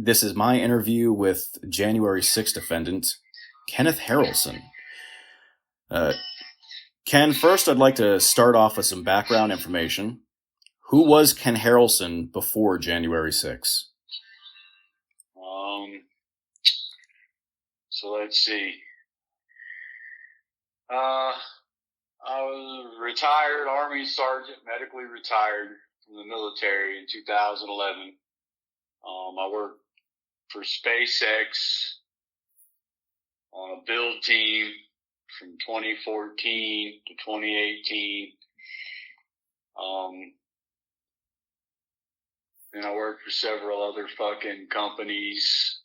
This is my interview with January 6th defendant, Kenneth Harrelson. Ken, first I'd like to start off with some background information. Who was Ken Harrelson before January 6th? So let's see. I was a retired Army sergeant, medically retired from the military in 2011. I worked for SpaceX on a build team from 2014 to 2018. And I worked for several other fucking companies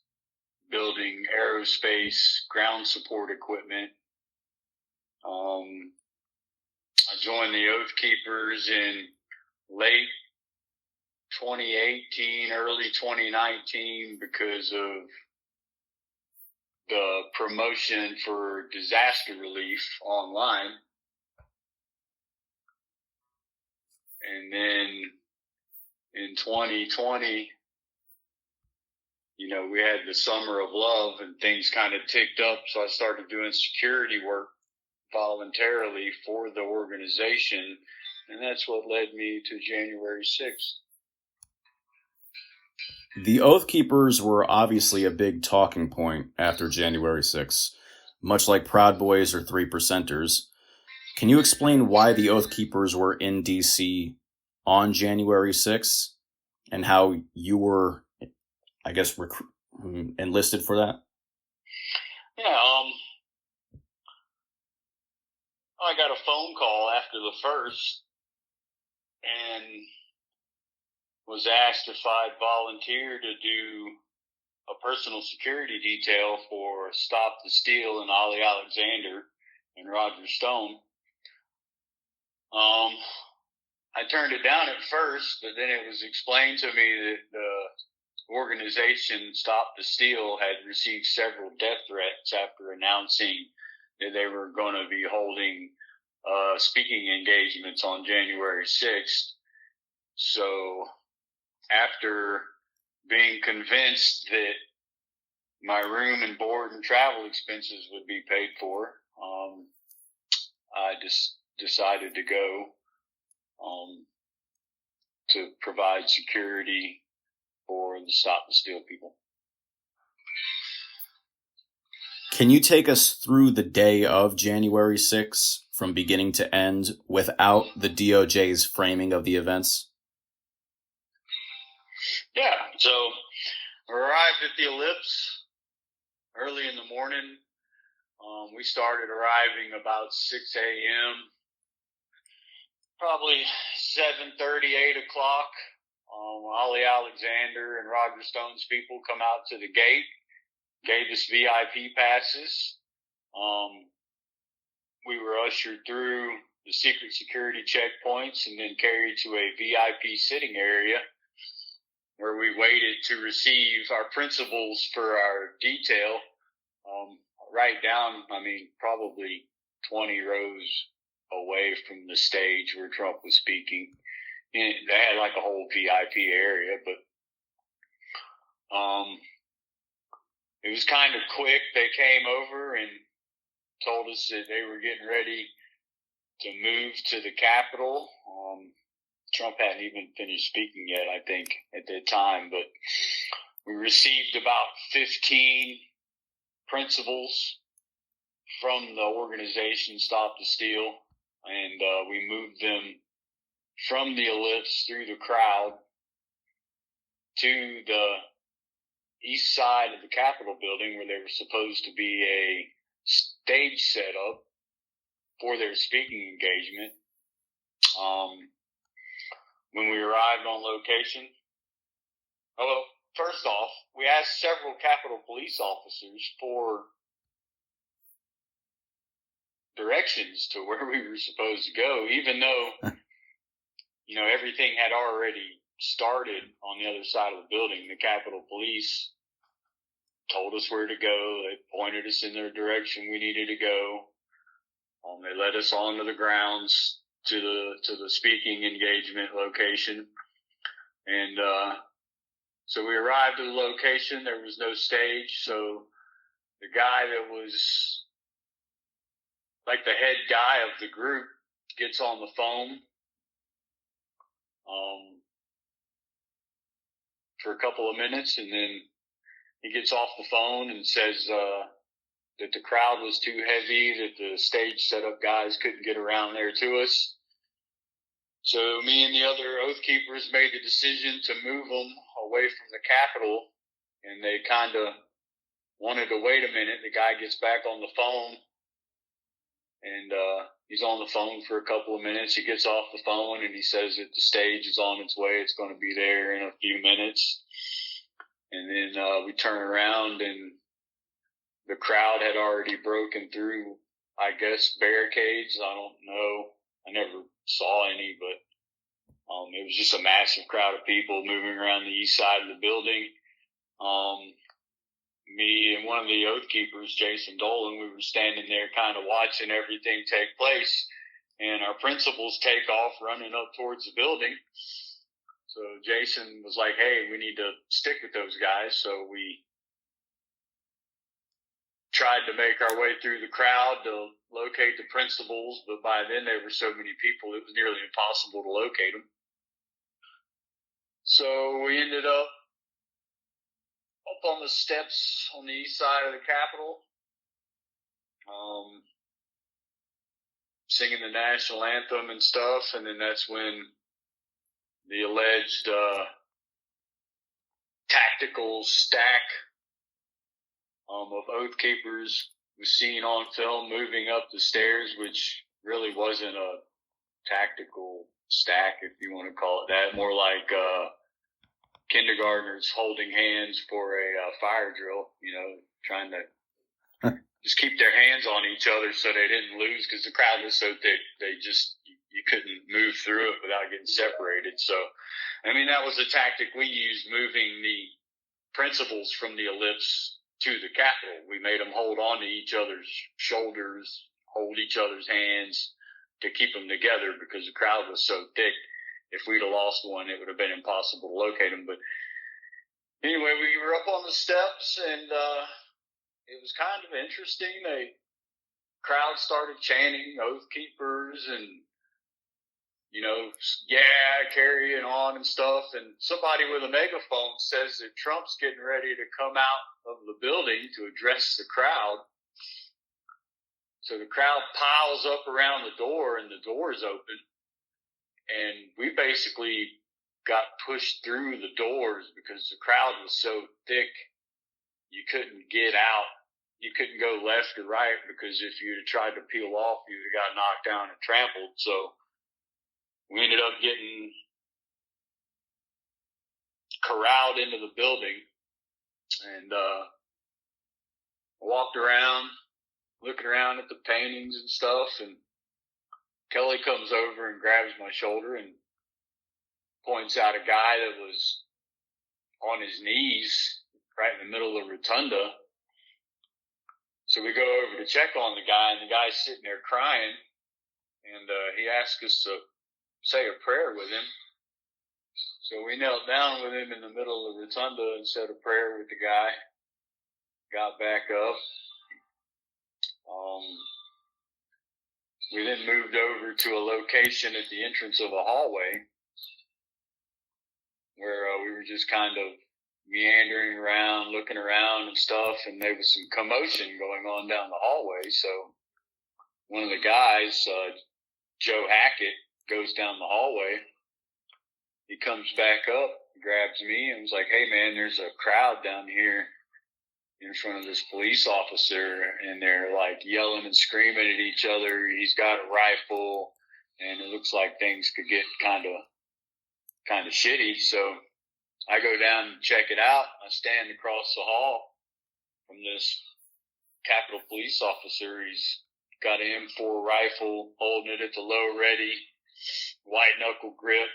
building aerospace ground support equipment. I joined the Oath Keepers in late 2018, early 2019 because of the promotion for disaster relief online. And then in 2020, we had the summer of love and things kind of ticked up. So I started doing security work voluntarily for the organization. And that's what led me to January 6th. The Oath Keepers were obviously a big talking point after January 6th, much like Proud Boys or 3%ers. Can you explain why the Oath Keepers were in D.C. on January 6th and how you were, I guess, enlisted for that? Yeah, I got a phone call after the first and was asked if I'd volunteer to do a personal security detail for Stop the Steal and Ollie Alexander and Roger Stone. I turned it down at first, but then it was explained to me that the organization Stop the Steal had received several death threats after announcing that they were going to be holding speaking engagements on January 6th. So after being convinced that my room and board and travel expenses would be paid for, I just decided to go to provide security for the Stop the Steal people. Can you take us through the day of January 6th from beginning to end without the DOJ's framing of the events? Yeah, so I arrived at the Ellipse early in the morning. We started arriving about 6 a.m., probably 7:30, 8 o'clock. Ollie Alexander and Roger Stone's people come out to the gate, gave us VIP passes. We were ushered through the secret security checkpoints and then carried to a VIP sitting area where we waited to receive our principals for our detail. Right down, probably 20 rows away from the stage where Trump was speaking. And they had like a whole VIP area, but it was kind of quick. They came over and told us that they were getting ready to move to the Capitol. Trump hadn't even finished speaking yet, I think, at that time, but we received about 15 principals from the organization Stop the Steal, and we moved them from the Ellipse through the crowd to the east side of the Capitol building where they were supposed to be a stage setup for their speaking engagement. When we arrived on location, first off, we asked several Capitol police officers for directions to where we were supposed to go, even though, everything had already started on the other side of the building. The Capitol Police told us where to go. They pointed us in the direction we needed to go. They led us onto the grounds to the speaking engagement location. And So we arrived at the location. There was no stage. So the guy that was like the head guy of the group gets on the phone for a couple of minutes, and then he gets off the phone and says that the crowd was too heavy, that the stage setup guys couldn't get around there to us. So me and the other Oath Keepers made the decision to move them away from the Capitol, and they kind of wanted to wait a minute. The guy gets back on the phone, and he's on the phone for a couple of minutes. He gets off the phone, and he says that the stage is on its way. It's going to be there in a few minutes. And then we turn around, and the crowd had already broken through, I guess, barricades. I don't know. I never saw any, but it was just a massive crowd of people moving around the east side of the building. Me and one of the Oath Keepers, Jason Dolan, we were standing there kind of watching everything take place, and our principals take off running up towards the building. So Jason was like, hey, we need to stick with those guys. So we tried to make our way through the crowd to locate the principals, but by then there were so many people, it was nearly impossible to locate them. So we ended up on the steps on the east side of the Capitol, singing the national anthem and stuff, and then that's when the alleged tactical stack of Oath Keepers was seen on film moving up the stairs, which really wasn't a tactical stack, if you want to call it that. More like kindergartners holding hands for a fire drill, trying to just keep their hands on each other so they didn't lose, because the crowd was so thick, you couldn't move through it without getting separated. So, that was a tactic we used, moving the principals from the ellipse to the Capitol. We made them hold on to each other's shoulders, hold each other's hands to keep them together, because the crowd was so thick. If we'd have lost one, it would have been impossible to locate them. But anyway, we were up on the steps, and it was kind of interesting. The crowd started chanting Oath Keepers and, carrying on and stuff. And somebody with a megaphone says that Trump's getting ready to come out of the building to address the crowd. So the crowd piles up around the door, and the door is open. And we basically got pushed through the doors because the crowd was so thick, you couldn't get out. You couldn't go left or right, because if you'd have tried to peel off, you'd have got knocked down and trampled. So we ended up getting corralled into the building, and walked around, looking around at the paintings and stuff, and Kelly comes over and grabs my shoulder and points out a guy that was on his knees right in the middle of the rotunda. So we go over to check on the guy, and the guy's sitting there crying, and he asked us to say a prayer with him. So we knelt down with him in the middle of the rotunda and said a prayer with the guy, got back up. We then moved over to a location at the entrance of a hallway where we were just kind of meandering around, looking around and stuff, and there was some commotion going on down the hallway. So one of the guys, Joe Hackett, goes down the hallway. He comes back up, grabs me, and was like, hey man, there's a crowd down here in front of this police officer, and they're like yelling and screaming at each other. He's got a rifle, and it looks like things could get kind of shitty. So I go down and check it out. I stand across the hall from this Capitol police officer. He's got an M4 rifle, holding it at the low ready, white knuckle grip,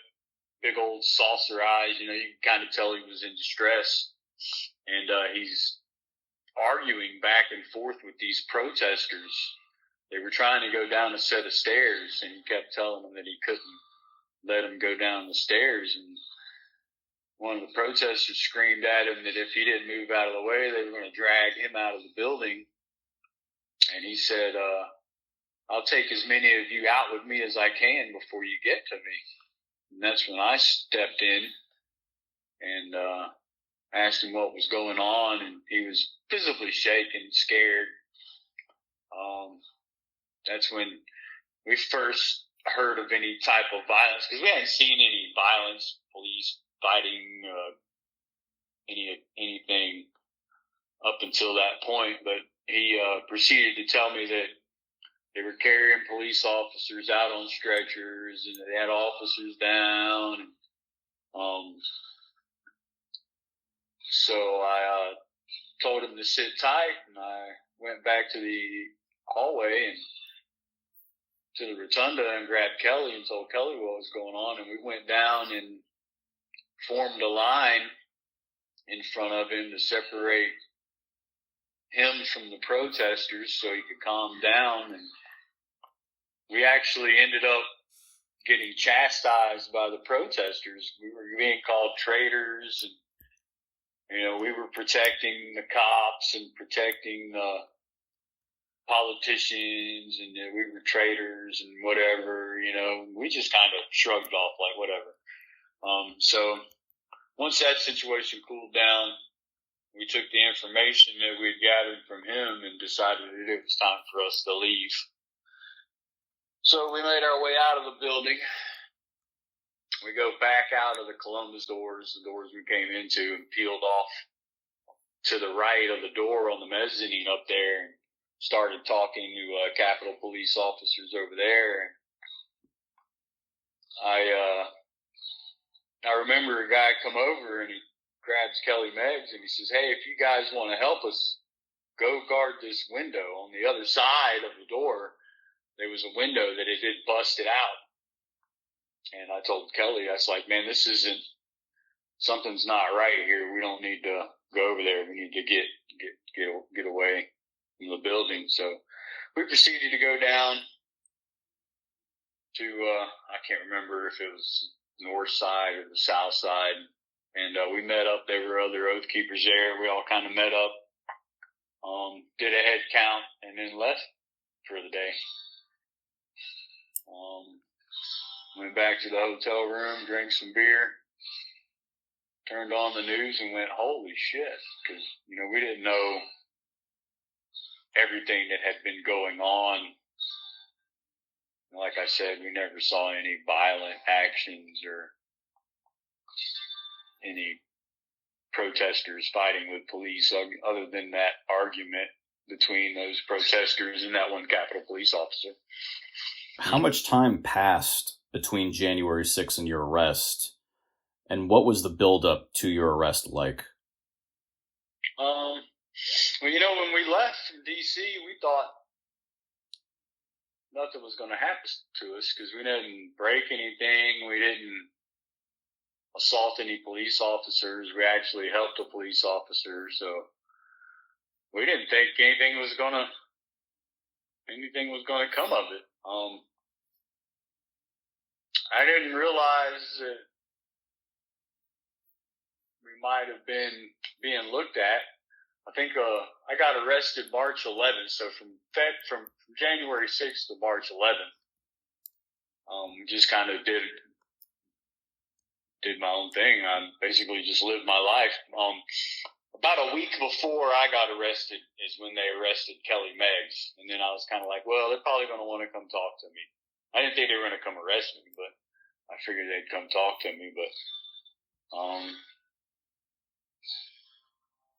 big old saucer eyes. You can kind of tell he was in distress. And he's arguing back and forth with these protesters. They were trying to go down a set of stairs, and he kept telling them that he couldn't let them go down the stairs. And one of the protesters screamed at him that if he didn't move out of the way, they were going to drag him out of the building. And he said, I'll take as many of you out with me as I can before you get to me. And that's when I stepped in and asked him what was going on. And he was visibly shaken, scared. That's when we first heard of any type of violence, because we hadn't seen any violence, police fighting, anything up until that point. But he proceeded to tell me that they were carrying police officers out on stretchers, and they had officers down. And, so I told him to sit tight, and I went back to the hallway and to the rotunda and grabbed Kelly and told Kelly what was going on. And we went down and formed a line in front of him to separate him from the protesters so he could calm down. And we actually ended up getting chastised by the protesters. We were being called traitors, and we were protecting the cops and protecting the politicians, and we were traitors and whatever, we just kind of shrugged off like whatever. So once that situation cooled down, we took the information that we'd gathered from him and decided that it was time for us to leave. So we made our way out of the building. We go back out of the Columbus doors, the doors we came into, and peeled off to the right of the door on the mezzanine up there, and started talking to Capitol Police officers over there. I remember a guy come over and he grabs Kelly Meggs and he says, "Hey, if you guys want to help us, go guard this window." On the other side of the door, there was a window that had been busted out. And I told Kelly, I was like, "Man, something's not right here. We don't need to go over there. We need to get away from the building." So we proceeded to go down to, I can't remember if it was north side or the south side. And we met up. There were other Oath Keepers there. We all kind of met up, did a head count, and then left for the day. Went back to the hotel room, drank some beer, turned on the news, and went, "Holy shit," because, we didn't know everything that had been going on. Like I said, we never saw any violent actions or any protesters fighting with police other than that argument between those protesters and that one Capitol Police officer. How much time passed between January 6th and your arrest, and what was the buildup to your arrest like? Well, when we left from D.C., we thought nothing was going to happen to us because we didn't break anything. We didn't assault any police officers. We actually helped a police officer. So we didn't think anything was going to come of it. I didn't realize that we might have been being looked at. I think I got arrested March 11th, so from January 6th to March 11th, just kind of did my own thing. I basically just lived my life. About a week before I got arrested is when they arrested Kelly Meggs, and then I was kind of like, well, they're probably going to want to come talk to me. I didn't think they were going to come arrest me, but I figured they'd come talk to me. But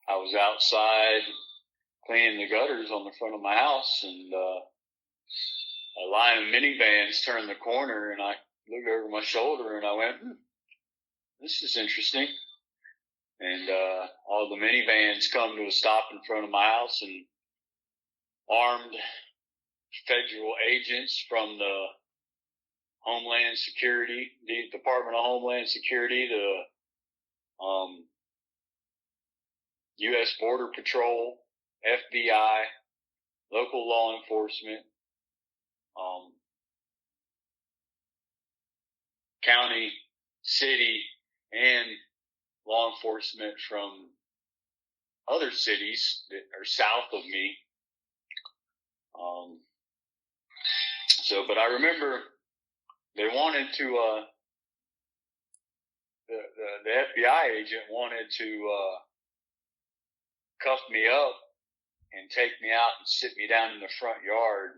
I was outside cleaning the gutters on the front of my house, and a line of minivans turned the corner, and I looked over my shoulder, and I went, this is interesting. And all the minivans come to a stop in front of my house, and armed federal agents from the Homeland Security, the Department of Homeland Security, the U.S. Border Patrol, FBI, local law enforcement, county, city, and law enforcement from other cities that are south of me. But I remember they wanted to, the FBI agent wanted to cuff me up and take me out and sit me down in the front yard.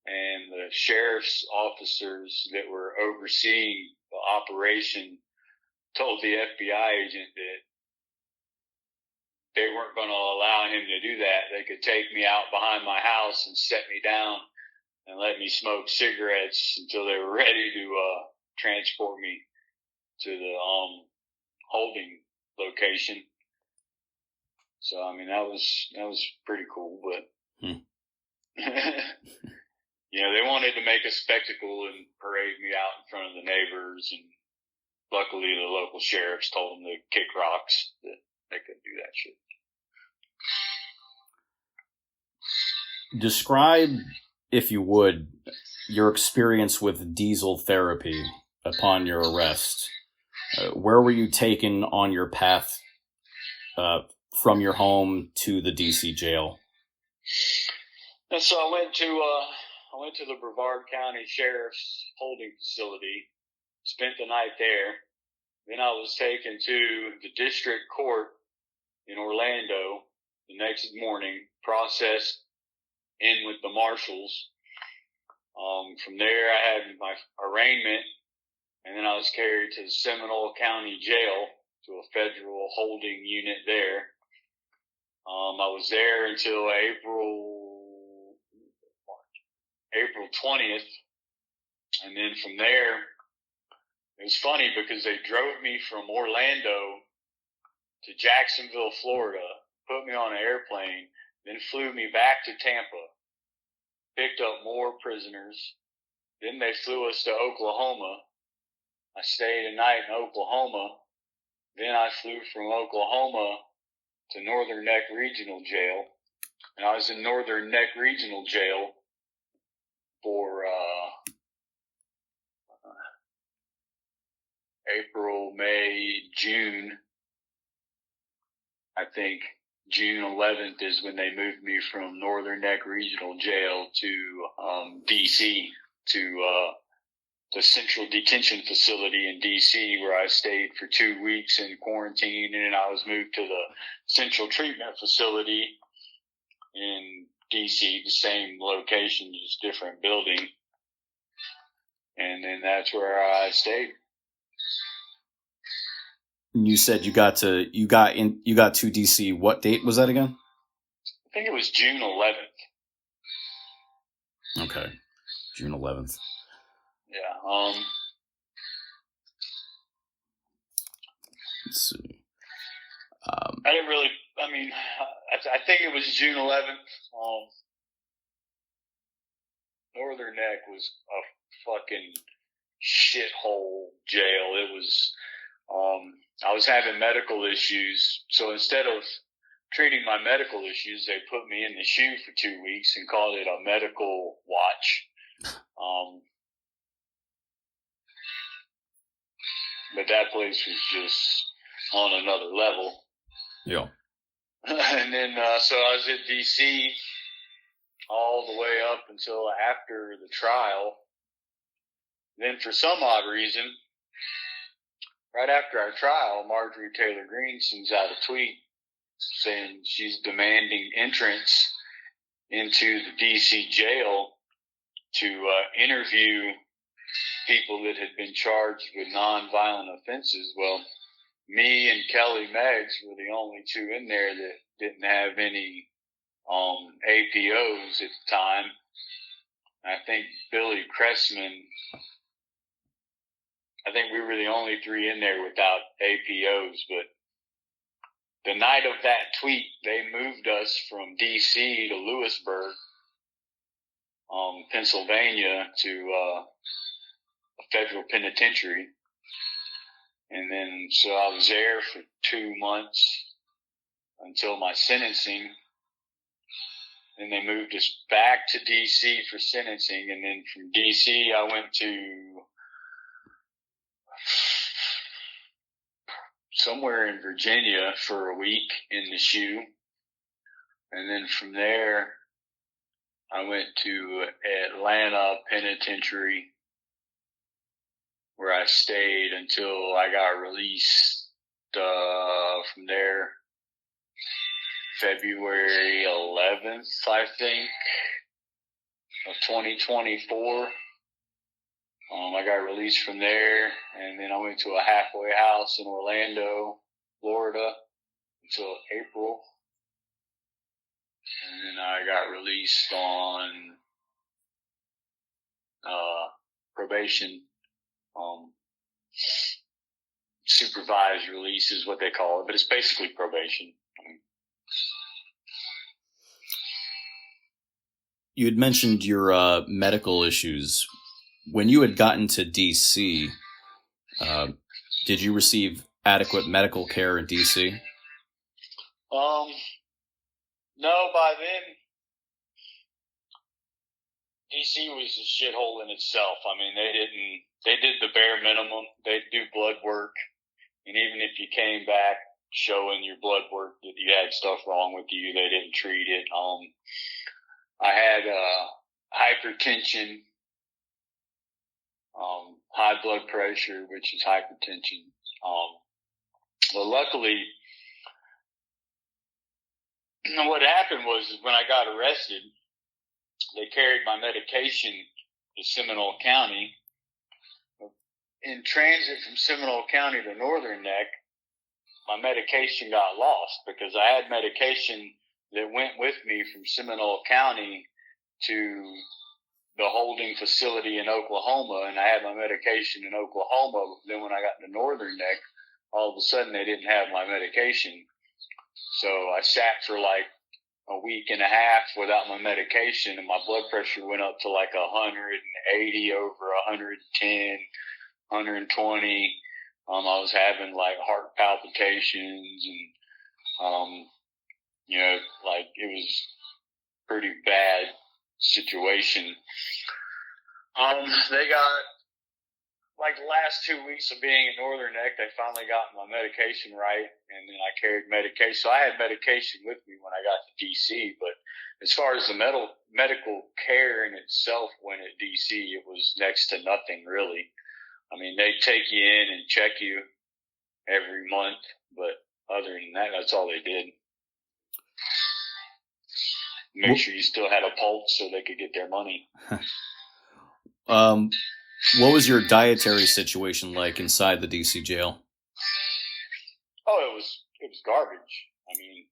And the sheriff's officers that were overseeing the operation told the FBI agent that they weren't going to allow him to do that. They could take me out behind my house and set me down and let me smoke cigarettes until they were ready to transport me to the holding location. So I mean that was pretty cool, but you know, they wanted to make a spectacle and parade me out in front of the neighbors, and luckily the local sheriffs told them to kick rocks, that they couldn't do that shit. Describe, if you would, your experience with diesel therapy upon your arrest. Where were you taken on your path from your home to the DC jail? And so I went to the Brevard County Sheriff's holding facility, spent the night there. Then I was taken to the district court in Orlando the next morning, processed in with the marshals. From there, I had my arraignment, and then I was carried to the Seminole County Jail, to a federal holding unit there. I was there until April 20th. And then from there, it was funny because they drove me from Orlando to Jacksonville, Florida, put me on an airplane, then flew me back to Tampa, picked up more prisoners. Then they flew us to Oklahoma. I stayed a night in Oklahoma. Then I flew from Oklahoma to Northern Neck Regional Jail. And I was in Northern Neck Regional Jail for April, May, June. I think June 11th is when they moved me from Northern Neck Regional Jail to DC, to the Central Detention Facility in DC, where I stayed for 2 weeks in quarantine, and then I was moved to the Central Treatment Facility in DC, the same location, just different building. And then that's where I stayed. You said you got to DC. What date was that again? I think it was June 11th. Okay, June 11th. Yeah. Let's see. I didn't really. I mean, I think it was June 11th. Northern Neck was a fucking shithole jail. It was. I was having medical issues, so instead of treating my medical issues, they put me in the SHU for 2 weeks and called it a medical watch. But that place was just on another level. Yeah. And then, so I was at DC all the way up until after the trial. Then for some odd reason, right after our trial, Marjorie Taylor Greene sends out a tweet saying she's demanding entrance into the DC jail to interview people that had been charged with nonviolent offenses. Well, me and Kelly Meggs were the only two in there that didn't have any APOs at the time. I think Billy Cressman, I think we were the only three in there without APOs. But the night of that tweet, they moved us from DC to Lewisburg, Pennsylvania, to a federal penitentiary. And then, so I was there for 2 months until my sentencing. Then they moved us back to DC for sentencing. And then from DC, I went to somewhere in Virginia for a week in the SHU. And then from there, I went to Atlanta Penitentiary, where I stayed until I got released from there February 11th, I think, of 2024. I got released from there, and then I went to a halfway house in Orlando, Florida, until April. And then I got released on probation. Supervised release is what they call it, but it's basically probation. You had mentioned your medical issues. When you had gotten to DC, did you receive adequate medical care in DC? No, by then, DC was a shithole in itself. I mean, they did the bare minimum. They'd do blood work. And even if you came back showing your blood work that you had stuff wrong with you, they didn't treat it. I had, hypertension, high blood pressure, which is hypertension. But luckily, what happened was when I got arrested, they carried my medication to Seminole County. In transit from Seminole County to Northern Neck, my medication got lost because I had medication that went with me from Seminole County to the holding facility in Oklahoma, and I had my medication in Oklahoma. Then when I got to Northern Neck, all of a sudden they didn't have my medication. So I sat for like a week and a half without my medication, and my blood pressure went up to like 180 over 110, 120. I was having like heart palpitations, and like it was pretty bad situation. They got, like, the last 2 weeks of being in Northern Neck, they finally got my medication right, and then I carried medication. So I had medication with me when I got to DC, but as far as the medical care in itself when at DC, it was next to nothing, really. I mean, they take you in and check you every month, but other than that, that's all they did. Make sure you still had a pulse so they could get their money. What was your dietary situation like inside the DC jail? Oh, it was garbage. I mean,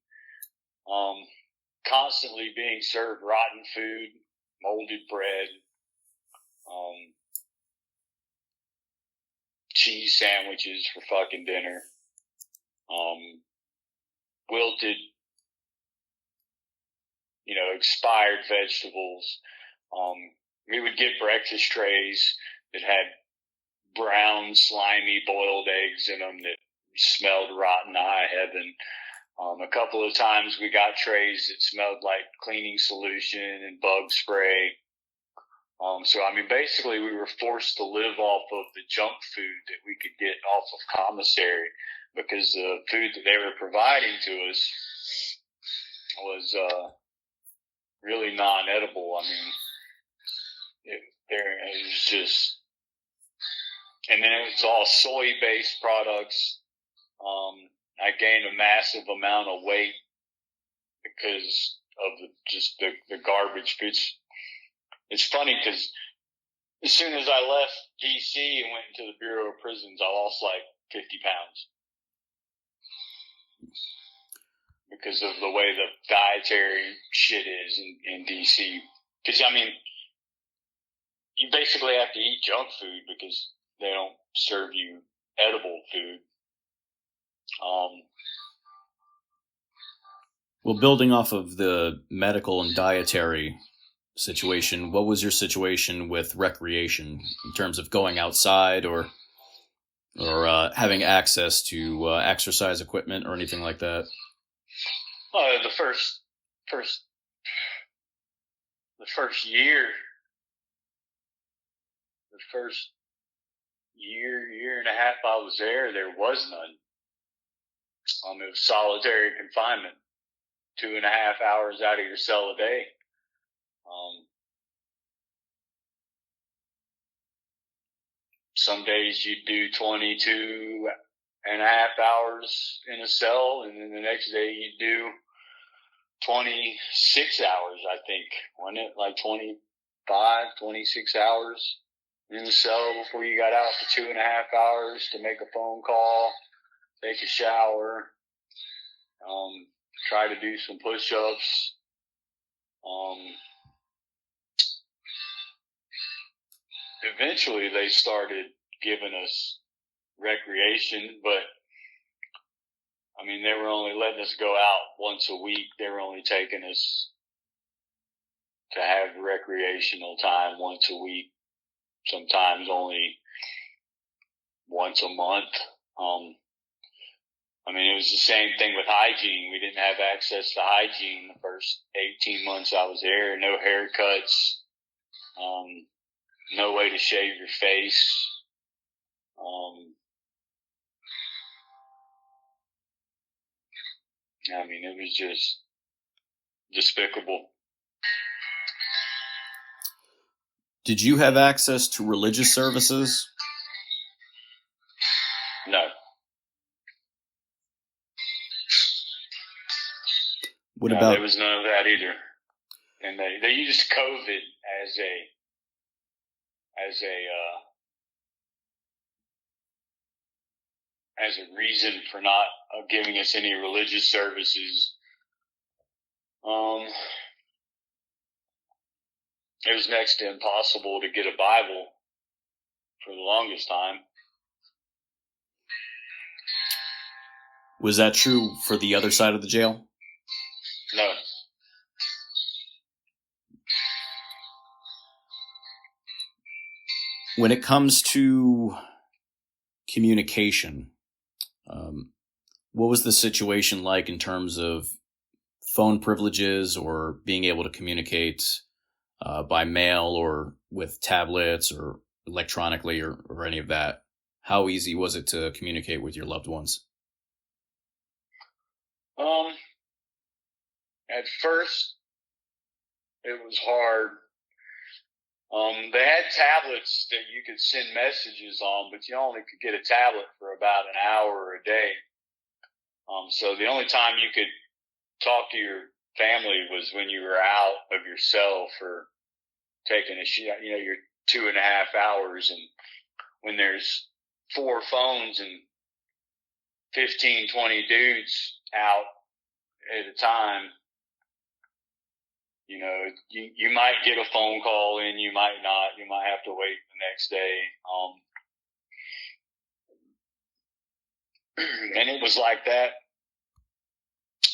constantly being served rotten food, molded bread, cheese sandwiches for fucking dinner, wilted, expired vegetables. We would get breakfast trays that had brown, slimy, boiled eggs in them that smelled rotten high heaven. A couple of times we got trays that smelled like cleaning solution and bug spray. So, I mean, basically we were forced to live off of the junk food that we could get off of commissary because the food that they were providing to us was really non-edible. I mean, it was just, and then it was all soy-based products. I gained a massive amount of weight because of the garbage. It's funny because as soon as I left DC and went into the Bureau of Prisons, I lost like 50 pounds because of the way the dietary shit is in DC. Because, I mean, you basically have to eat junk food because they don't serve you edible food. Well, building off of the medical and dietary situation, what was your situation with recreation in terms of going outside or having access to exercise equipment or anything like that? The first year, year and a half I was there was none. It was solitary confinement, 2.5 hours out of your cell a day. Some days you'd do 22.5 hours in a cell, and then the next day you'd do 26 hours, I think. Wasn't it like 25, 26 hours in the cell before you got out for 2.5 hours to make a phone call, take a shower, try to do some push-ups. Eventually they started giving us recreation, but I mean, they were only letting us go out once a week. They were only taking us to have recreational time once a week, sometimes only once a month. I mean, it was the same thing with hygiene. We didn't have access to hygiene the first 18 months I was there. No haircuts, no way to shave your face. I mean, it was just despicable. Did you have access to religious services? No. What about? There was none of that either. And they used COVID as a reason for not giving us any religious services. It was next to impossible to get a Bible for the longest time. Was that true for the other side of the jail? No. When it comes to communication, what was the situation like in terms of phone privileges or being able to communicate by mail or with tablets or electronically or any of that? How easy was it to communicate with your loved ones? At first, it was hard. They had tablets that you could send messages on, but you only could get a tablet for about an hour a day. So the only time you could talk to your family was when you were out of your cell for taking a shit, your 2.5 hours. And when there's 4 phones and 15, 20 dudes out at a time, you might get a phone call in, you might not. You might have to wait the next day. And it was like that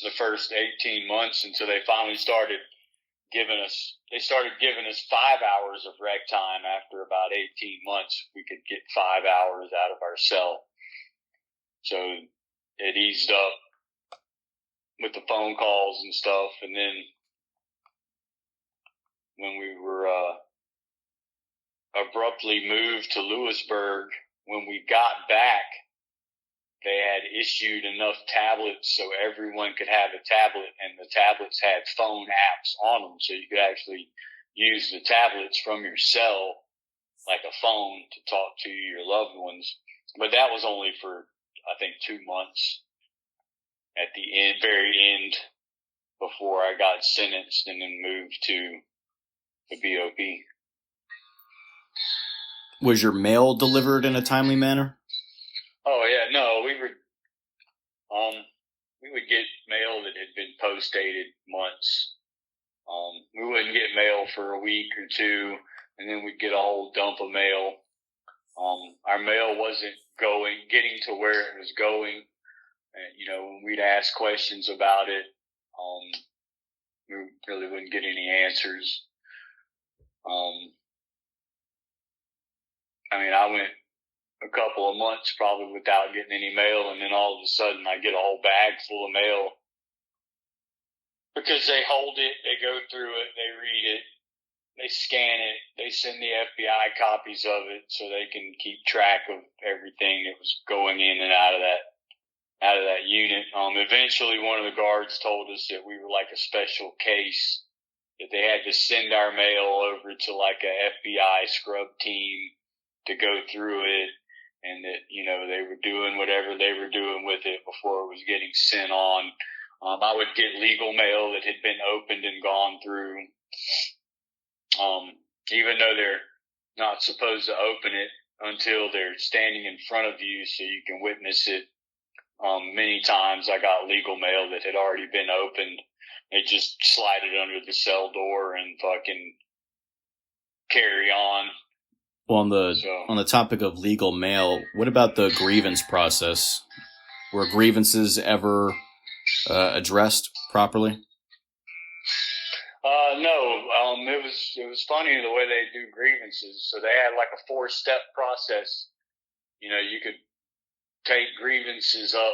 the first 18 months until they finally started giving us 5 hours of rec time. After about 18 months, we could get 5 hours out of our cell. So it eased up with the phone calls and stuff. And then when we were abruptly moved to Lewisburg, when we got back, they had issued enough tablets so everyone could have a tablet, and the tablets had phone apps on them, so you could actually use the tablets from your cell like a phone to talk to your loved ones. But that was only for, I think, 2 months at the very end before I got sentenced and then moved to the BOP. Was your mail delivered in a timely manner? Oh yeah, no, we would get mail that had been post dated months. We wouldn't get mail for a week or two, and then we'd get a whole dump of mail. Our mail wasn't getting to where it was going. And, when we'd ask questions about it, we really wouldn't get any answers. I went a couple of months probably without getting any mail, and then all of a sudden I get a whole bag full of mail because they hold it, they go through it, they read it, they scan it, they send the FBI copies of it so they can keep track of everything that was going in and out of that out of that unit. Eventually one of the guards told us that we were like a special case, that they had to send our mail over to like a FBI scrub team to go through it, and that, they were doing whatever they were doing with it before it was getting sent on. I would get legal mail that had been opened and gone through. Even though they're not supposed to open it until they're standing in front of you so you can witness it. Many times I got legal mail that had already been opened. They just slide it under the cell door and fucking carry on. Well, on the topic of legal mail, what about the grievance process? Were grievances ever addressed properly? No. It was funny the way they do grievances. So they had like a 4-step process. You could take grievances up,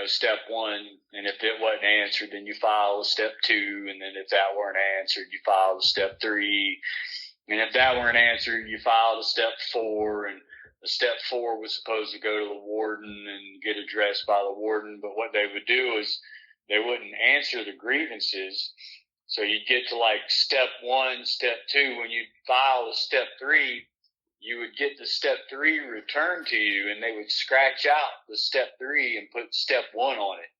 step 1, and if it wasn't answered, then you file a step 2, and then if that weren't answered, you file a step 3, and if that weren't answered, you filed a step 4, and the step 4 was supposed to go to the warden and get addressed by the warden. But what they would do is they wouldn't answer the grievances. So you'd get to like step 1, step 2. When you file a step 3, you would get the step 3 returned to you, and they would scratch out the step 3 and put step 1 on it,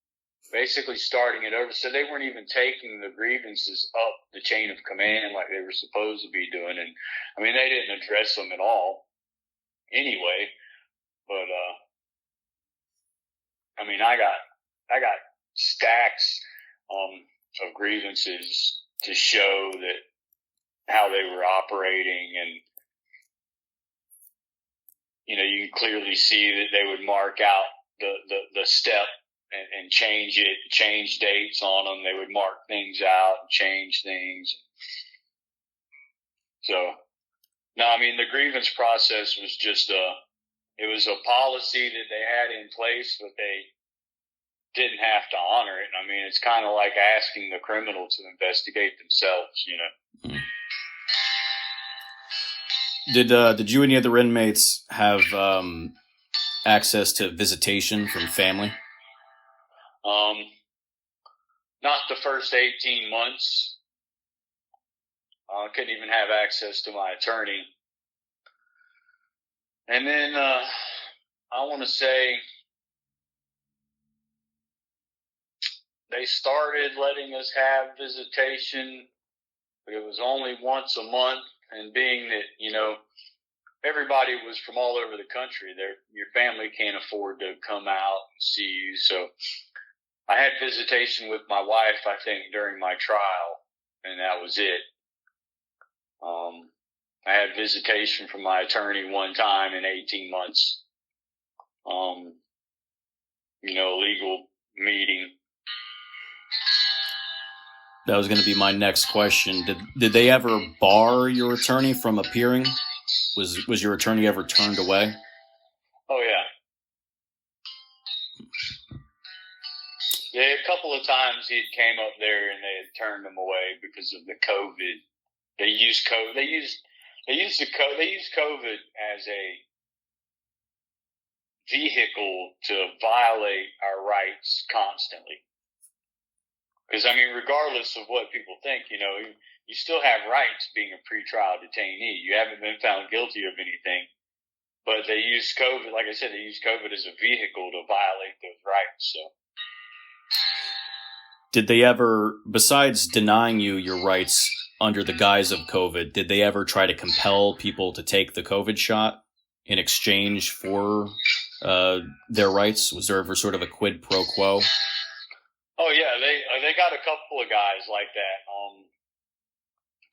basically starting it over. So they weren't even taking the grievances up the chain of command like they were supposed to be doing. And I mean, they didn't address them at all anyway. But I mean, I got stacks of grievances to show that how they were operating, and you can clearly see that they would mark out the step and change it, change dates on them. They would mark things out and change things. So, no, I mean, the grievance process was just it was a policy that they had in place, but they didn't have to honor it. I mean, it's kind of like asking the criminal to investigate themselves, Did you and the other inmates have access to visitation from family? Not the first 18 months. I couldn't even have access to my attorney. And then I want to say they started letting us have visitation, but it was only once a month. And being that, everybody was from all over the country, your family can't afford to come out and see you. So I had visitation with my wife, I think, during my trial, and that was it. I had visitation from my attorney one time in 18 months. Legal meeting. That was going to be my next question. Did they ever bar your attorney from appearing? Was your attorney ever turned away? Oh, yeah. Yeah, a couple of times he came up there and they had turned him away because of the COVID. They used COVID. They used COVID as a vehicle to violate our rights constantly. Because, I mean, regardless of what people think, you still have rights being a pretrial detainee. You haven't been found guilty of anything. But they use COVID, like I said, they use COVID as a vehicle to violate those rights. So, did they ever, besides denying you your rights under the guise of COVID, did they ever try to compel people to take the COVID shot in exchange for their rights? Was there ever sort of a quid pro quo? Oh yeah, they got a couple of guys like that.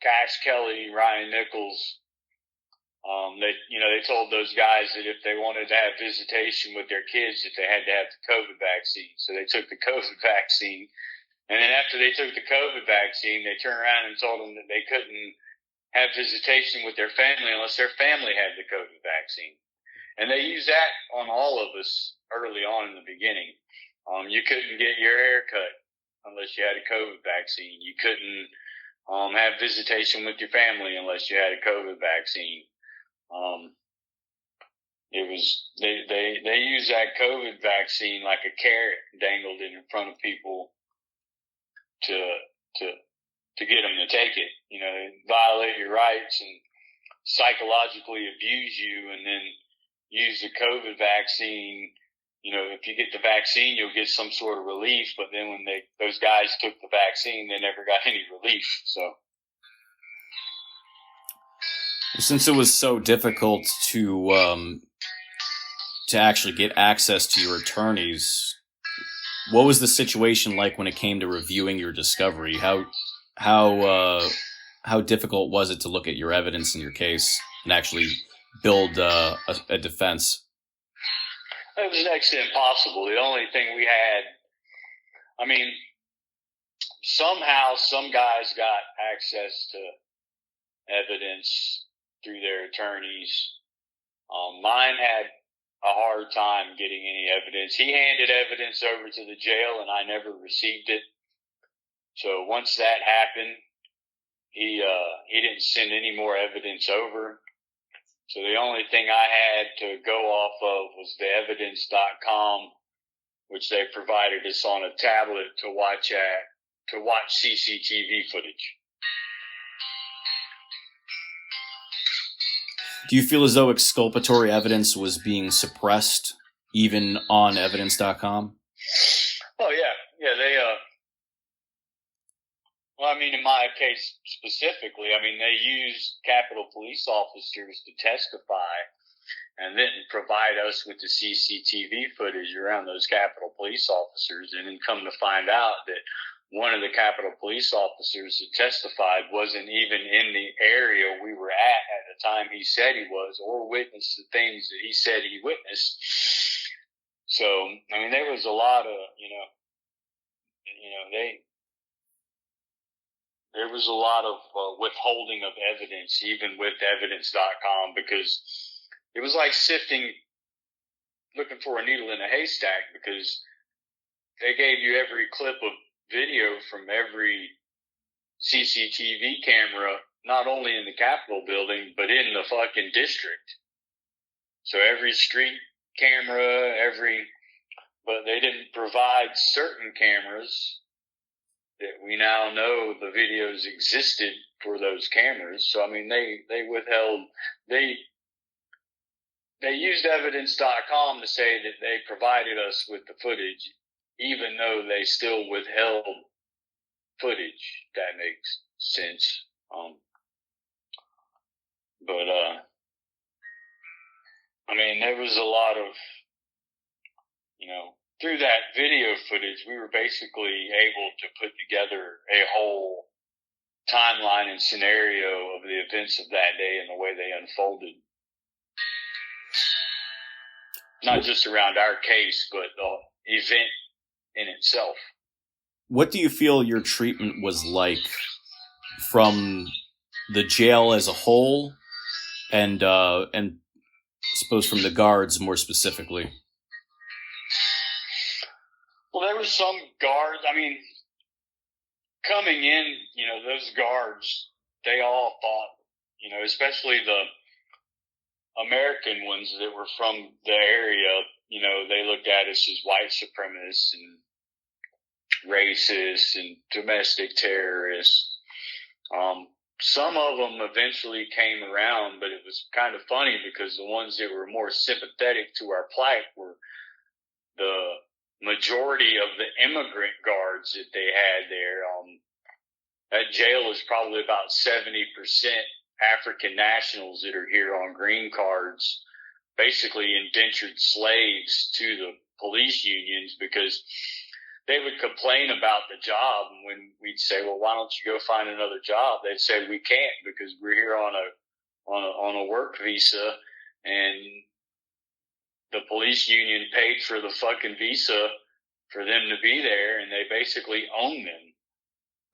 Cash Kelly, Ryan Nichols. They told those guys that if they wanted to have visitation with their kids, that they had to have the COVID vaccine. So they took the COVID vaccine, and then after they took the COVID vaccine, they turned around and told them that they couldn't have visitation with their family unless their family had the COVID vaccine. And they used that on all of us early on in the beginning. You couldn't get your hair cut unless you had a COVID vaccine. You couldn't have visitation with your family unless you had a COVID vaccine. they use that COVID vaccine like a carrot dangled in front of people to get them to take it. You know, violate your rights and psychologically abuse you, and then use the COVID vaccine. You know, if you get the vaccine, you'll get some sort of relief. But then when those guys took the vaccine, they never got any relief. So, since it was so difficult to actually get access to your attorneys, what was the situation like when it came to reviewing your discovery? How difficult was it to look at your evidence in your case and actually build a defense? It was next to impossible. The only thing we had, I mean, somehow some guys got access to evidence through their attorneys. Mine had a hard time getting any evidence. He handed evidence over to the jail, and I never received it. So once that happened, he didn't send any more evidence over. So the only thing I had to go off of was the evidence.com, which they provided us on a tablet to watch CCTV footage. Do you feel as though exculpatory evidence was being suppressed even on evidence.com? Oh, yeah. Yeah, well, I mean, in my case specifically, I mean, they used Capitol police officers to testify and then provide us with the CCTV footage around those Capitol police officers, and then come to find out that one of the Capitol police officers that testified wasn't even in the area we were at the time he said he was, or witnessed the things that he said he witnessed. So, I mean, there was a lot of, there was a lot of withholding of evidence, even with evidence.com, because it was like looking for a needle in a haystack, because they gave you every clip of video from every CCTV camera, not only in the Capitol building, but in the fucking district. So every street camera, but they didn't provide certain cameras that we now know the videos existed for those cameras. So, I mean, they withheld, they used evidence.com to say that they provided us with the footage, even though they still withheld footage. That makes sense. I mean, there was a lot of, through that video footage, we were basically able to put together a whole timeline and scenario of the events of that day and the way they unfolded. Not just around our case, but the event in itself. What do you feel your treatment was like from the jail as a whole, and I suppose from the guards more specifically? Well, there were some guards. I mean, coming in, those guards, they all thought, especially the American ones that were from the area, they looked at us as white supremacists and racists and domestic terrorists. Some of them eventually came around, but it was kind of funny because the ones that were more sympathetic to our plight were the majority of the immigrant guards that they had there. That jail is probably about 70% African nationals that are here on green cards, basically indentured slaves to the police unions, because they would complain about the job. And when we'd say, well, why don't you go find another job? They'd say, we can't because we're here on a work visa, and the police union paid for the fucking visa for them to be there, and they basically own them.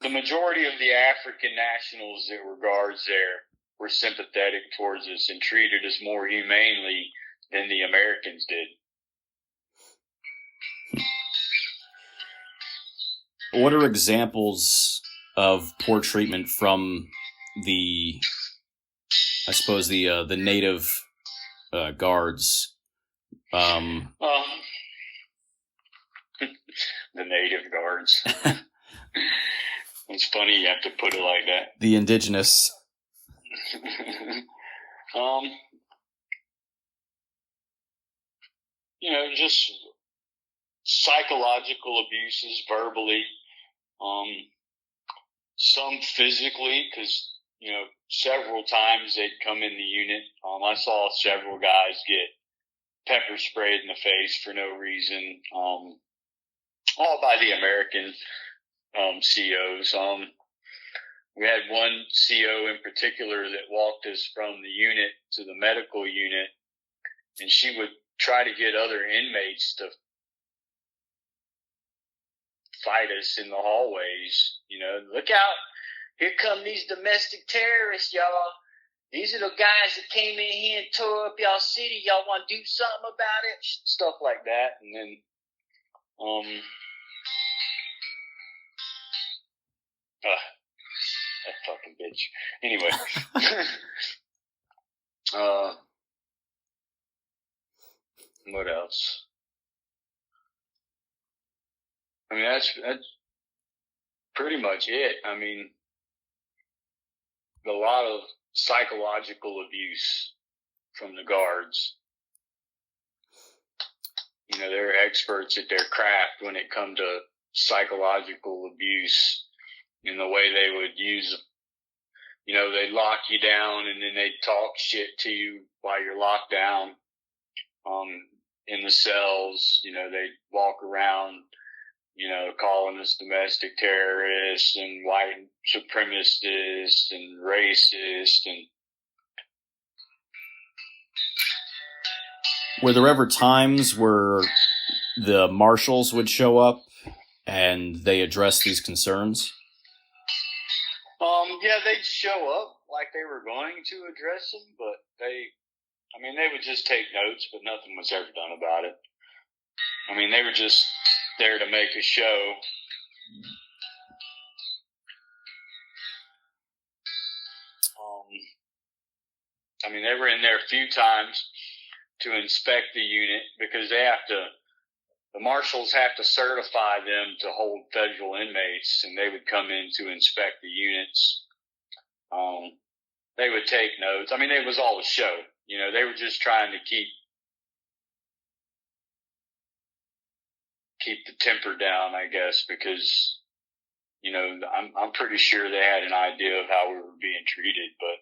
The majority of the African nationals that were guards there were sympathetic towards us and treated us more humanely than the Americans did. What are examples of poor treatment from the native guards. The native guards. It's funny you have to put it like that. The indigenous. Just psychological abuses verbally, some physically, because, several times they'd come in the unit. I saw several guys get pepper sprayed in the face for no reason, all by the American COs. We had one CO in particular that walked us from the unit to the medical unit, and she would try to get other inmates to fight us in the hallways. Look out, here come these domestic terrorists, y'all. These are the guys that came in here and tore up y'all city. Y'all want to do something about it? Stuff like that. And then, that fucking bitch. Anyway. What else? I mean, that's pretty much it. I mean, a lot of psychological abuse from the guards. They're experts at their craft when it comes to psychological abuse, in the way they would use, they'd lock you down and then they'd talk shit to you while you're locked down, in the cells. They'd walk around, calling us domestic terrorists and white supremacists and racist. And were there ever times where the marshals would show up and they addressed these concerns? Yeah, they'd show up like they were going to address them, but they would just take notes, but nothing was ever done about it. They were just there to make a show. They were in there a few times to inspect the unit, because the marshals have to certify them to hold federal inmates, and they would come in to inspect the units. They would take notes. It was all a show. They were just trying to keep the temper down, I guess, because, I'm pretty sure they had an idea of how we were being treated, but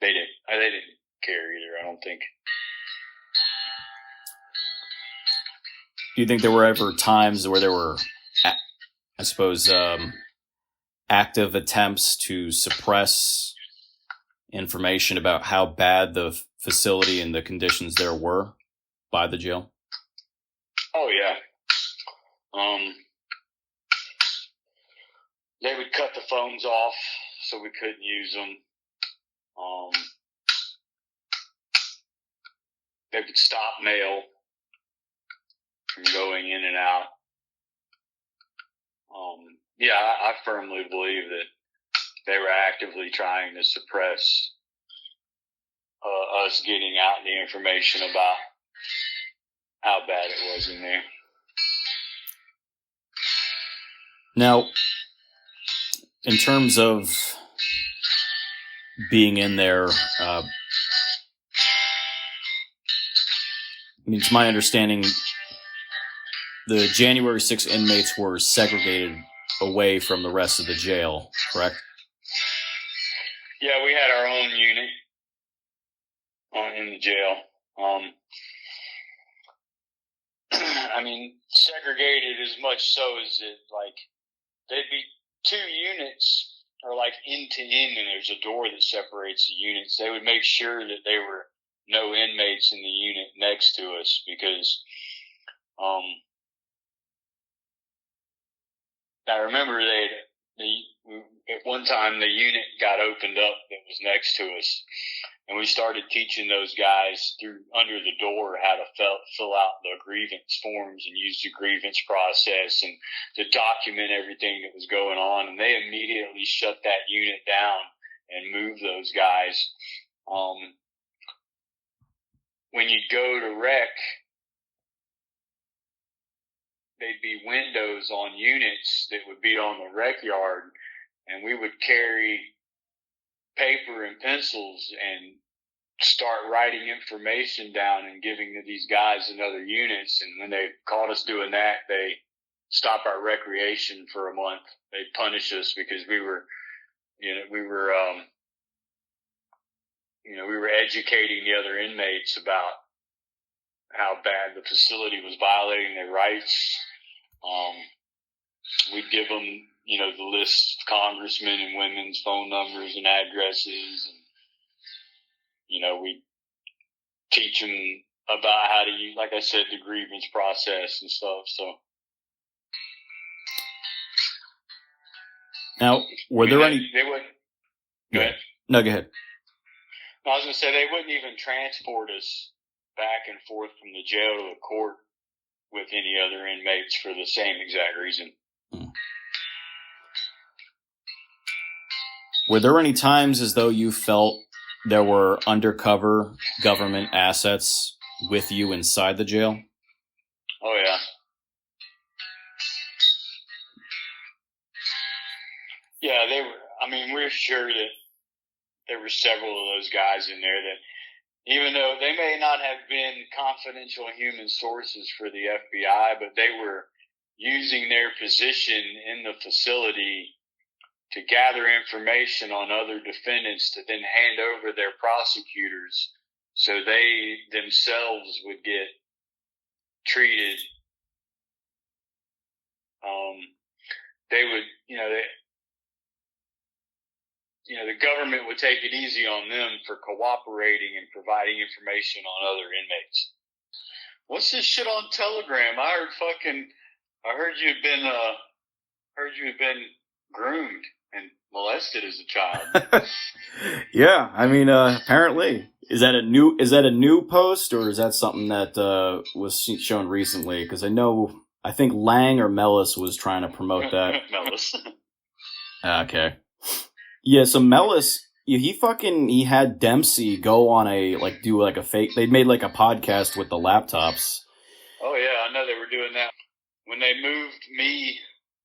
they didn't care either, I don't think. Do you think there were ever times where there were, I suppose, active attempts to suppress information about how bad the facility and the conditions there were by the jail? Oh, yeah. They would cut the phones off so we couldn't use them. They would stop mail from going in and out. Yeah, I firmly believe that they were actively trying to suppress us getting out the information about how bad it was in there. Now, in terms of being in there, it's my understanding the January 6th inmates were segregated away from the rest of the jail, correct? Yeah, we had our own unit in the jail. Segregated as much so as it, they'd be two units, or end to end, and there's a door that separates the units. They would make sure that there were no inmates in the unit next to us, because I remember at one time the unit got opened up that was next to us, and we started teaching those guys under the door how to fill out the grievance forms and use the grievance process and to document everything that was going on. And they immediately shut that unit down and moved those guys. when you'd go to rec, they'd be windows on units that would be on the rec yard, and we would carry paper and pencils and start writing information down and giving to these guys in other units. And when they caught us doing that, they stopped our recreation for a month. They'd punish us because we were educating the other inmates about how bad the facility was violating their rights. We'd give them, the list of congressmen and women's phone numbers and addresses, and we teach them about how to use, like I said, the grievance process and stuff. So now, were there any? They would. Go ahead. No, go ahead. I was going to say they wouldn't even transport us back and forth from the jail to the court with any other inmates for the same exact reason. Were there any times as though you felt there were undercover government assets with you inside the jail? Oh, yeah. Yeah, they were. I mean, we're sure that there were several of those guys in there that, even though they may not have been confidential human sources for the FBI, but they were using their position in the facility to gather information on other defendants to then hand over their prosecutors so they themselves would get treated. They would, the government would take it easy on them for cooperating and providing information on other inmates. What's this shit on Telegram? I heard you had been groomed and molested as a child. Yeah, I mean, apparently. Is that a new post, or is that something that was shown recently? Because I think Lang or Mellis was trying to promote that. Mellis. Okay. Yeah, so Mellis, he had Dempsey go on do a fake, they made a podcast with the laptops. Oh yeah, I know they were doing that. When they moved me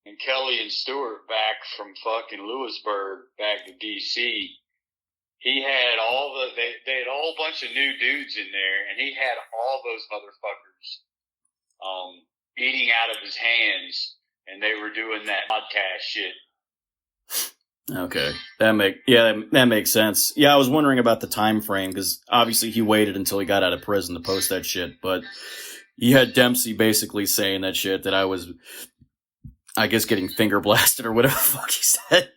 and Kelly and Stewart back from fucking Lewisburg back to DC, he had they had a whole bunch of new dudes in there, and he had all those motherfuckers, eating out of his hands, and they were doing that podcast shit. Okay, that makes sense. Yeah, I was wondering about the time frame, because obviously he waited until he got out of prison to post that shit, but he had Dempsey basically saying that shit that I was, I guess, getting finger blasted or whatever the fuck he said.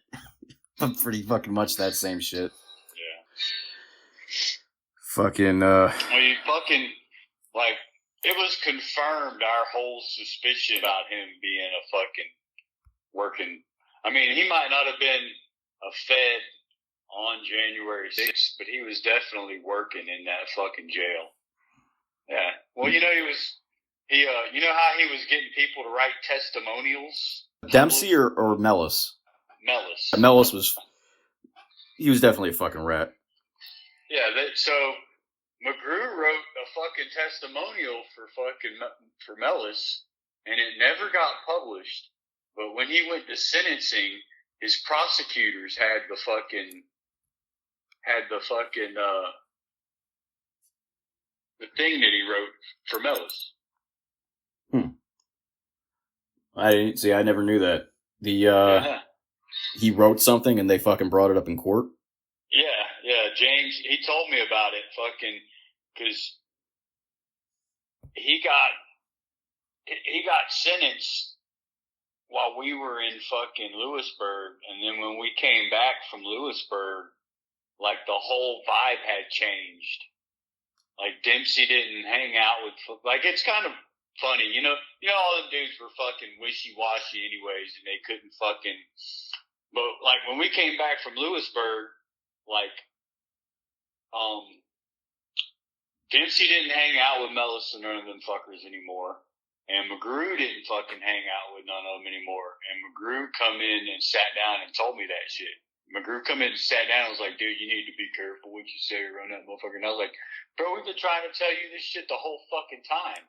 Pretty fucking much that same shit. Yeah. Fucking, Well, it was confirmed, our whole suspicion about him being a fucking working. I mean, he might not have been a Fed on January 6th, but he was definitely working in that fucking jail. Yeah. Well, you know how he was getting people to write testimonials? Dempsey or Mellis? Mellis. Mellis he was definitely a fucking rat. Yeah, so McGrew wrote a fucking testimonial for Mellis, and it never got published. But when he went to sentencing, his prosecutors had the thing that he wrote for Mellis. I never knew that. He wrote something and they fucking brought it up in court? Yeah, James, he told me about it, because he got sentenced while we were in fucking Lewisburg, and then when we came back from Lewisburg, the whole vibe had changed. Dempsey didn't hang out with, it's kind of funny, all the dudes were fucking wishy-washy anyways, and they couldn't but when we came back from Lewisburg, Dempsey didn't hang out with Mellis and none of them fuckers anymore. And McGrew didn't fucking hang out with none of them anymore. And McGrew come in and sat down and told me that shit. McGrew come in and sat down and was like, dude, you need to be careful what you say around that motherfucker. And I was like, bro, we've been trying to tell you this shit the whole fucking time.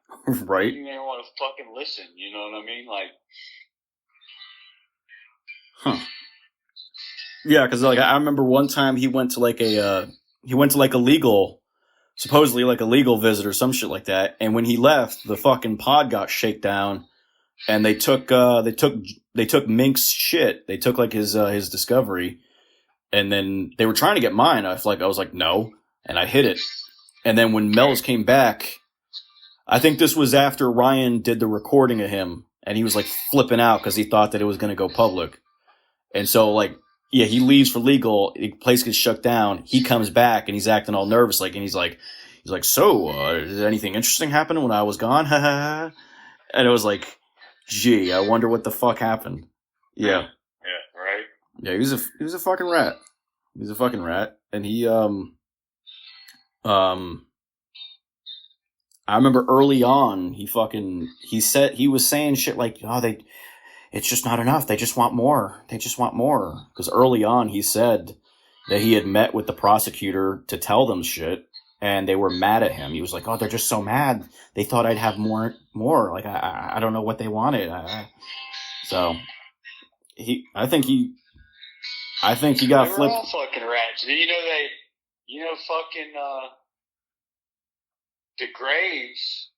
Right. You ain't want to fucking listen. You know what I mean? Like, huh. Yeah, because like I remember one time he went to like a supposedly like a legal visit or some shit like that, and when he left, the fucking pod got shaken down, and they took Mink's shit. They took like his discovery, and then they were trying to get mine. I was like no, and I hid it. And then when Mel's came back, I think this was after Ryan did the recording of him, and he was like flipping out because he thought that it was going to go public, and so like. Yeah, he leaves for legal. The place gets shut down. He comes back and he's acting all nervous, like, and he's like, so, did anything interesting happen when I was gone? And it was like, gee, I wonder what the fuck happened. Yeah. Yeah, right. Yeah, he was a fucking rat. He was a fucking rat, and he I remember early on, he was saying shit like, oh, it's just not enough. They just want more. Because early on, he said that he had met with the prosecutor to tell them shit, and they were mad at him. He was like, oh, they're just so mad. They thought I'd have more. Like, I don't know what they wanted. So, I think he got flipped. They were all fucking rats. Fucking, DeGraves,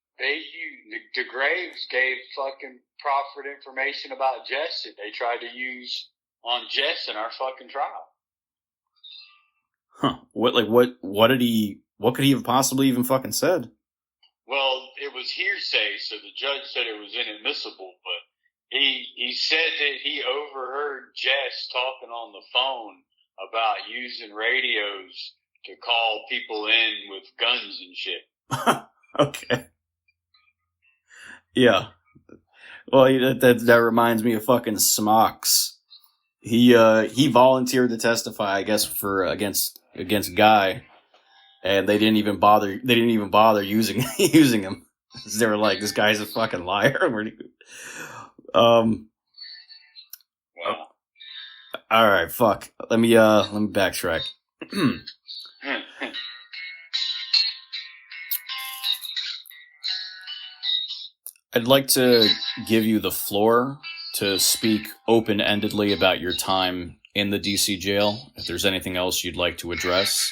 DeGraves gave fucking proffered information about Jess that they tried to use on Jess in our fucking trial. Huh. What could he have possibly even fucking said? Well, it was hearsay, so the judge said it was inadmissible, but he said that he overheard Jess talking on the phone about using radios to call people in with guns and shit. Okay. Yeah. Well, that reminds me of fucking Smocks. He volunteered to testify, I guess, against Guy, and they didn't even bother using him. They were like, this guy's a fucking liar. Wow. All right, fuck. Let me backtrack. I'd like to give you the floor to speak open-endedly about your time in the DC jail, if there's anything else you'd like to address.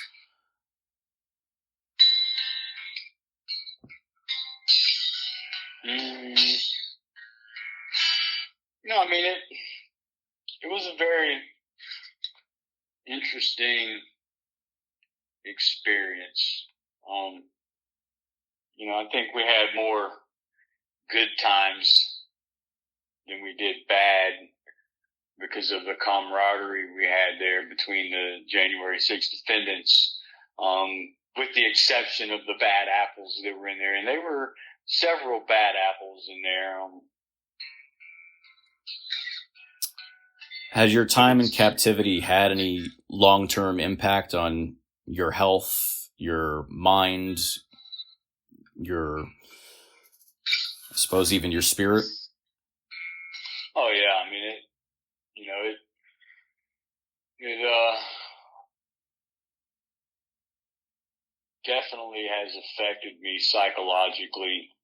No, I mean, it was a very interesting experience. I think we had more good times than we did bad because of the camaraderie we had there between the January 6th defendants, with the exception of the bad apples that were in there. And there were several bad apples in there. Has your time in captivity had any long-term impact on your health, your mind, I suppose even your spirit? Oh yeah, I mean it definitely has affected me psychologically,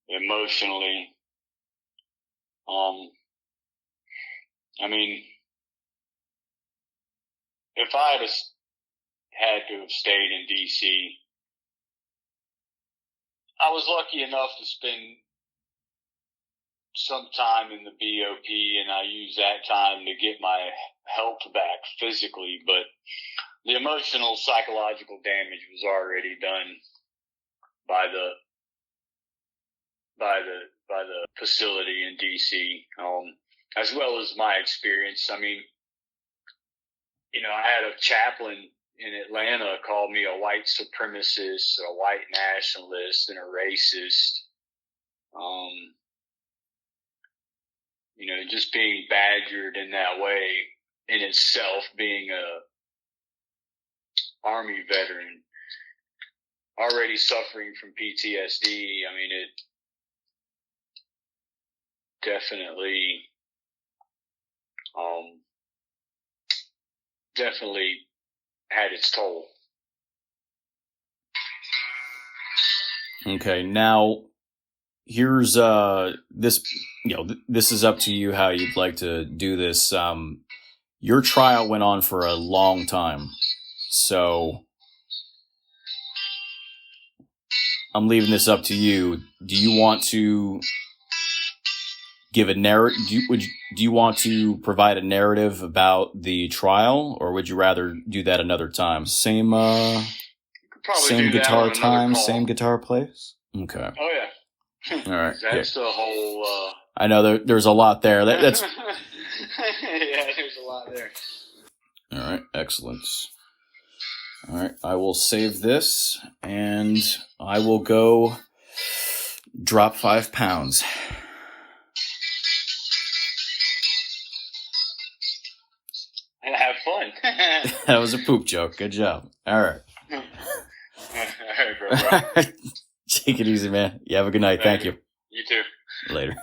emotionally. I mean, if I had to have stayed in DC, I was lucky enough to spend some time in the BOP, and I used that time to get my health back physically, but the emotional, psychological damage was already done by the facility in DC, as well as my experience. I mean, I had a chaplain in Atlanta call me a white supremacist, a white nationalist, and a racist. Just being badgered in that way in itself, being a Army veteran, already suffering from PTSD. I mean, it definitely, definitely had its toll. Okay, now here's this. This is up to you how you'd like to do this. Your trial went on for a long time, so I'm leaving this up to you. Do you want to give a narrative? Do you want to provide a narrative about the trial, or would you rather do that another time? Same guitar time, same guitar place. Okay. Oh yeah. All right. That's the whole. I know there's a lot there. That's yeah, there's a lot there. All right. Excellent. All right. I will save this, and I will go drop 5 pounds. Have fun. That was a poop joke. Good job. All right. All right, bro. Take it easy, man. You have a good night. Thank you. You too. Later.